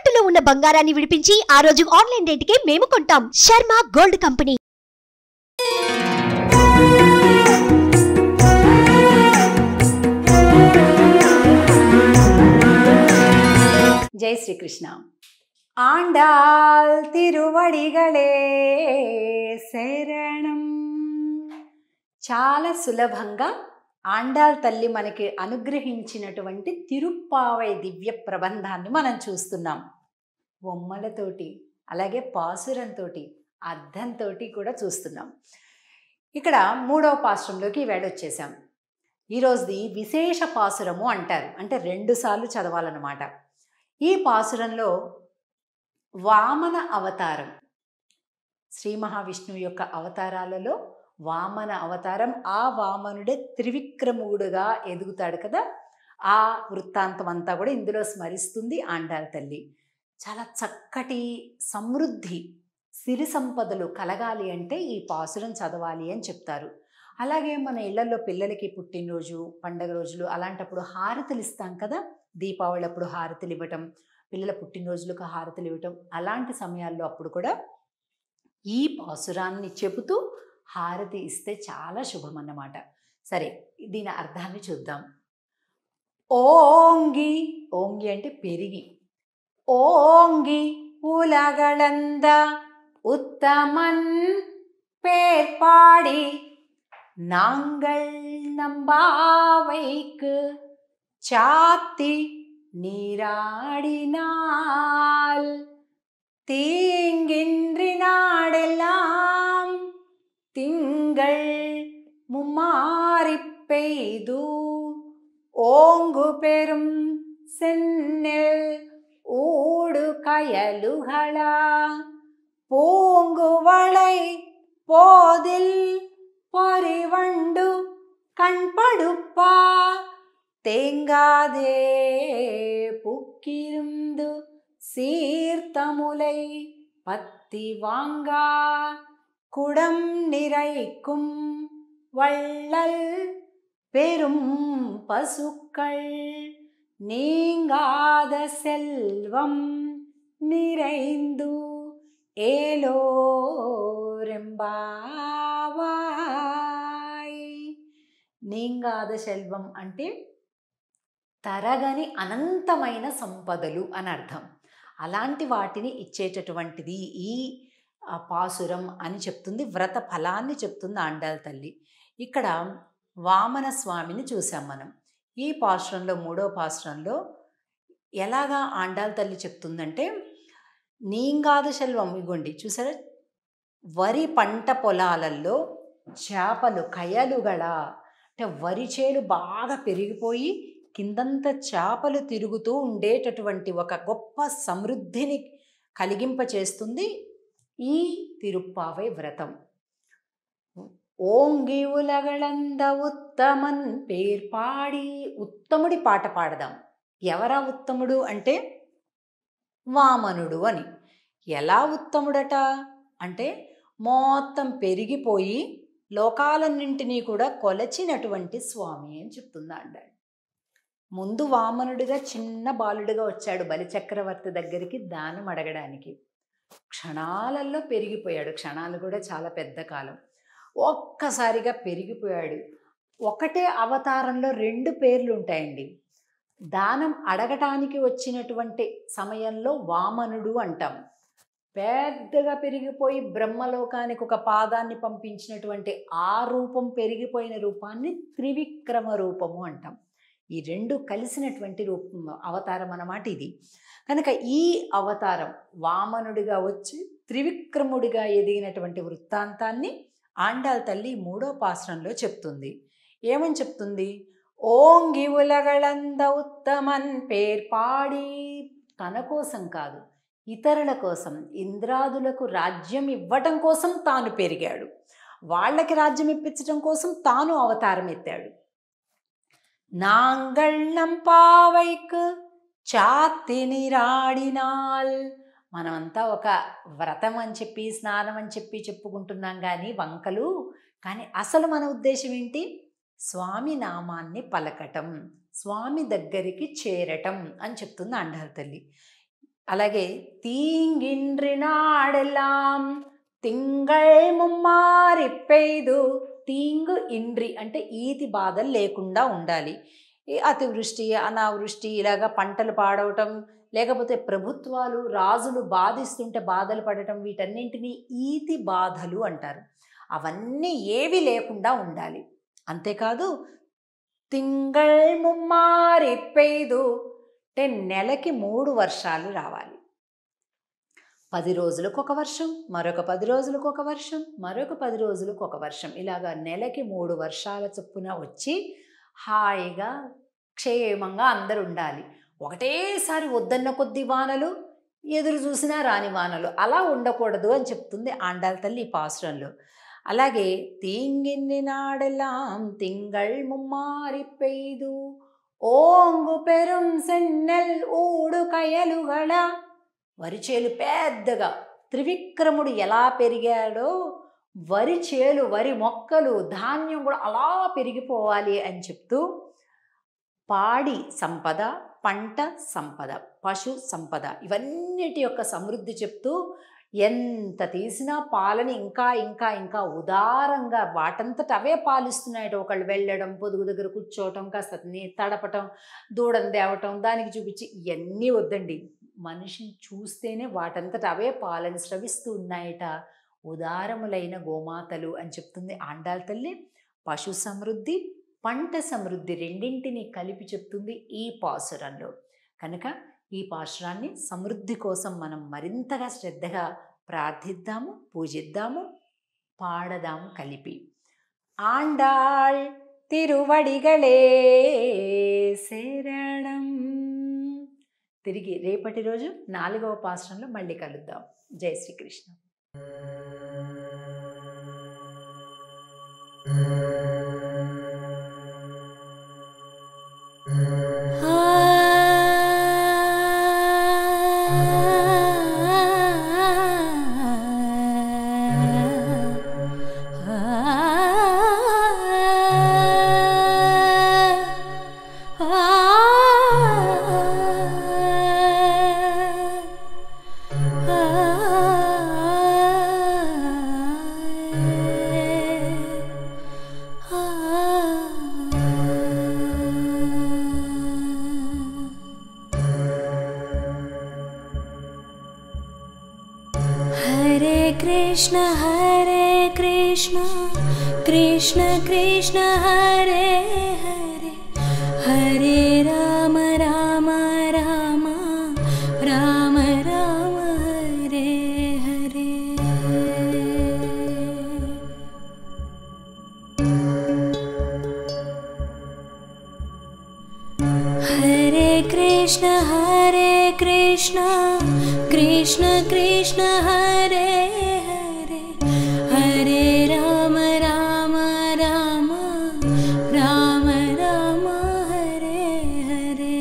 తాకట్టులో ఉన్న బంగారాన్ని విడిపించి ఆ రోజు ఆన్లైన్ రేటుకే మేము కొంటాం. Sharma gold company. జై శ్రీకృష్ణ. ఆండాల్ తిరువడిగలే శరణం. చాలా సులభంగా ఆండాల్ తల్లి మనకి అనుగ్రహించినటువంటి తిరుప్పావై దివ్య ప్రబంధాన్ని మనం చూస్తున్నాం. బొమ్మలతోటి అలాగే పాసురంతో అర్థంతో కూడా చూస్తున్నాం. ఇక్కడ 3వ పాసురంలోకి ఈవేళ వచ్చేసాం. ఈరోజుది విశేష పాసురము అంటారు, అంటే 2 సార్లు చదవాలన్నమాట. ఈ పాసురంలో వామన అవతారం, శ్రీ మహావిష్ణువు యొక్క అవతారాలలో వామన అవతారం, ఆ వామనుడే త్రివిక్రముడుగా ఎదుగుతాడు కదా, ఆ వృత్తాంతం అంతా కూడా ఇందులో స్మరిస్తుంది ఆండాల్ తల్లి. చాలా చక్కటి సమృద్ధి సిరి సంపదలు కలగాలి అంటే ఈ పాసురం చదవాలి అని చెప్తారు. అలాగే మన ఇళ్లలో పిల్లలకి పుట్టినరోజు పండగ రోజులు అలాంటప్పుడు హారతులు ఇస్తాం కదా, దీపావళి అప్పుడు హారతులు ఇవ్వటం, పిల్లల పుట్టినరోజులకు హారతులు ఇవ్వటం, అలాంటి సమయాల్లో అప్పుడు కూడా ఈ పాసురాన్ని చెబుతూ హారతి ఇస్తే చాలా శుభం అన్నమాట. సరే, దీని అర్థాన్ని చూద్దాం. ఓంగి, ఓంగి అంటే పెరిగి, ఓంగి ఉలగళంద ఉత్తమన్ పేర్పాడి நாங்கள் நம்பாவைக்கு சாத்தி நீராடினால் தீங்கின்றி நாடெல்லாம் திங்கள் மும்மாறிப் பெய்து ஓங்கு பெரும் செந்நெல் ஊடு கயலுகளா பூங்குவளை போதில் பரிவண்டு கண்படுப்பா தேங்காதே புக்கிருந்து சீர்த்தமுலை பத்தி வாங்கா குடம் நிறைக்கும் வள்ளல் பெரும் பசுக்கள் நீங்காத செல்வம் நிறைந்து ఏలోరెంబావాయ్. నీంగాద సెల్వం అంటే తరగని అనంతమైన సంపదలు అని అర్థం. అలాంటి వాటిని ఇచ్చేటటువంటిది ఈ పాసురం అని చెప్తుంది, వ్రత ఫలాన్ని చెప్తుంది ఆండాల్ తల్లి. ఇక్కడ వామన స్వామిని చూసాం మనం. ఈ పాసురంలో 3వ పాసురంలో ఎలాగా ఆండాల్ తల్లి చెప్తుందంటే, నీంగాద సెల్వం ఇగోండి చూసారా, వరి పంట పొలాలలో చేపలు కయలుగల అంటే వరి చేలు బాగా పెరిగిపోయి కిందంతా చేపలు తిరుగుతూ ఉండేటటువంటి ఒక గొప్ప సమృద్ధిని కలిగింపచేస్తుంది ఈ తిరుప్పావై వ్రతం. ఓంగి ఉలగళంద ఉత్తమన్ పేర్పాడి, ఉత్తముడి పాట పాడదాం. ఎవరా ఉత్తముడు అంటే వామనుడు అని. ఎలా ఉత్తముడట అంటే మొత్తం పెరిగిపోయి లోకాలన్నింటినీ కూడా కొలచినటువంటి స్వామి అని చెప్తుంది ఆండాల్. ముందు వామనుడిగా చిన్న బాలుడిగా వచ్చాడు బలిచక్రవర్తి దగ్గరికి దానం అడగడానికి. క్షణాలలో పెరిగిపోయాడు, క్షణాలు కూడా చాలా పెద్ద కాలం. ఒక్కసారిగా పెరిగిపోయాడు. ఒకటే అవతారంలో 2 పేర్లు ఉంటాయండి. దానం అడగటానికి వచ్చినటువంటి సమయంలో వామనుడు అంటాం. పెద్దగా పెరిగిపోయి బ్రహ్మలోకానికి ఒక పాదాన్ని పంపించినటువంటి ఆ రూపం, పెరిగిపోయిన రూపాన్ని త్రివిక్రమ రూపము అంటాం. ఈ 2 కలిసినటువంటి రూపం అవతారం అన్నమాట ఇది. కనుక ఈ అవతారం వామనుడిగా వచ్చి త్రివిక్రముడిగా ఎదిగినటువంటి వృత్తాంతాన్ని ఆండాల్ తల్లి 3వ పాసురంలో చెప్తుంది. ఏమని చెప్తుంది? ఓంగి ఉలగళంద ఉత్తమన్ పేర్పాడి, తన కోసం కాదు ఇతరుల కోసం, ఇంద్రాదులకు రాజ్యం ఇవ్వటం కోసం తాను పెరిగాడు, వాళ్ళకి రాజ్యం ఇప్పించడం కోసం తాను అవతారం ఎత్తాడు. నాంగల్ నంపావైకు చాతి నీరాడినాల్. మనమంతా ఒక వ్రతం అని చెప్పి స్నానం అని చెప్పి చెప్పుకుంటున్నాం కానీ వంకలు, కానీ అసలు మన ఉద్దేశం ఏంటి? స్వామి నామాన్ని పలకటం, స్వామి దగ్గరికి చేరటం అని చెప్తుంది ఆండాల్ తల్లి. అలాగే తీంగిన్రి నాడెల్లాం తింగళ్ ముమ్మారి పెయ్దు. తీంగు ఇండ్రి అంటే ఈతి బాధలు లేకుండా ఉండాలి. ఈ అతివృష్టి అనావృష్టి ఇలాగా పంటలు పాడవటం, లేకపోతే ప్రభుత్వాలు రాజులు బాధిస్తుంటే బాధలు పడటం, వీటన్నింటినీ ఈతి బాధలు అంటారు. అవన్నీ ఏవి లేకుండా ఉండాలి. అంతేకాదు తింగళ్ ముమ్మారి పెయ్దు అంటే నెలకి 3 వర్షాలు రావాలి. 10 రోజులకు ఒక వర్షం, మరొక 10 రోజులకు ఒక వర్షం, మరొక 10 రోజులకు ఒక వర్షం, ఇలాగా నెలకి 3 వర్షాల చొప్పున వచ్చి హాయిగా క్షేమంగా అందరూ ఉండాలి. ఒకటేసారి వద్దన్న కొద్ది వానలు, ఎదురు చూసినా రాని వానలు, అలా ఉండకూడదు అని చెప్తుంది ఆండాళ్ తల్లి ఈ పాసురంలో. అలాగే తీంగిన్ని నాడెల్లాం తింగళ్ ముమ్మారి పెయ్దు ఓంగు పెరుం సెన్నెల్ ఊడు కయలుగళ. వరిచేలు పెద్దగా, త్రివిక్రముడు ఎలా పెరిగాడో వరిచేలు, వరి మొక్కలు, ధాన్యం కూడా అలా పెరిగిపోవాలి అని చెప్తూ పాడి సంపద, పంట సంపద, పశు సంపద, ఇవన్నిటి యొక్క సమృద్ధి చెప్తూ ఎంత తీసినా పాలని ఇంకా ఇంకా ఇంకా ఉదారంగా వాటంతట అవే పాలిస్తున్నాయట. ఒకళ్ళు వెళ్ళడం, పొదుగు దగ్గర కూర్చోవటం, కాస్త తడపటం, దూడను తేవటం, దానికి చూపించి ఇవన్నీ వద్దండి. మనిషిని చూస్తేనే వాటంతట అవే పాలను స్రవిస్తూ ఉన్నాయట. ఉదారములైన గోమాతలు అని చెప్తుంది ఆండాళ్ తల్లి. పశు సమృద్ధి, పంట సమృద్ధి రెండింటినీ కలిపి చెప్తుంది ఈ పాసురంలో. కనుక ఈ పాసురాన్ని సమృద్ధి కోసం మనం మరింతగా శ్రద్ధగా ప్రార్థిద్దాము, పూజిద్దాము, పాడదాము కలిపి. ఆండాళ్ తిరువడిగళే శరణం. తిరిగి రేపటి రోజు 4వ పాసురంలో మళ్ళీ కలుద్దాం. జై శ్రీకృష్ణ. कृष्ण हरे कृष्ण कृष्ण कृष्ण हरे हरे हरे राम राम राम राम राम हरे हरे हरे कृष्ण कृष्ण कृष्ण हरे हरे हरे राम राम राम राम राम हरे हरे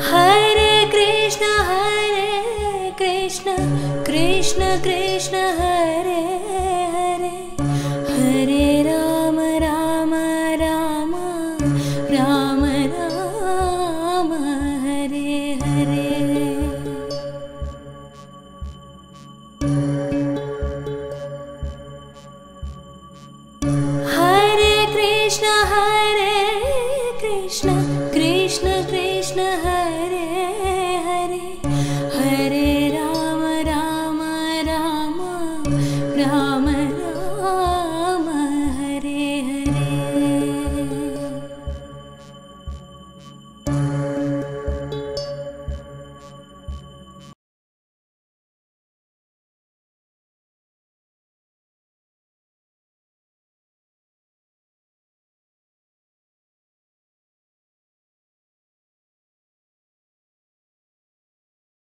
हरे कृष्ण कृष्ण कृष्ण हरे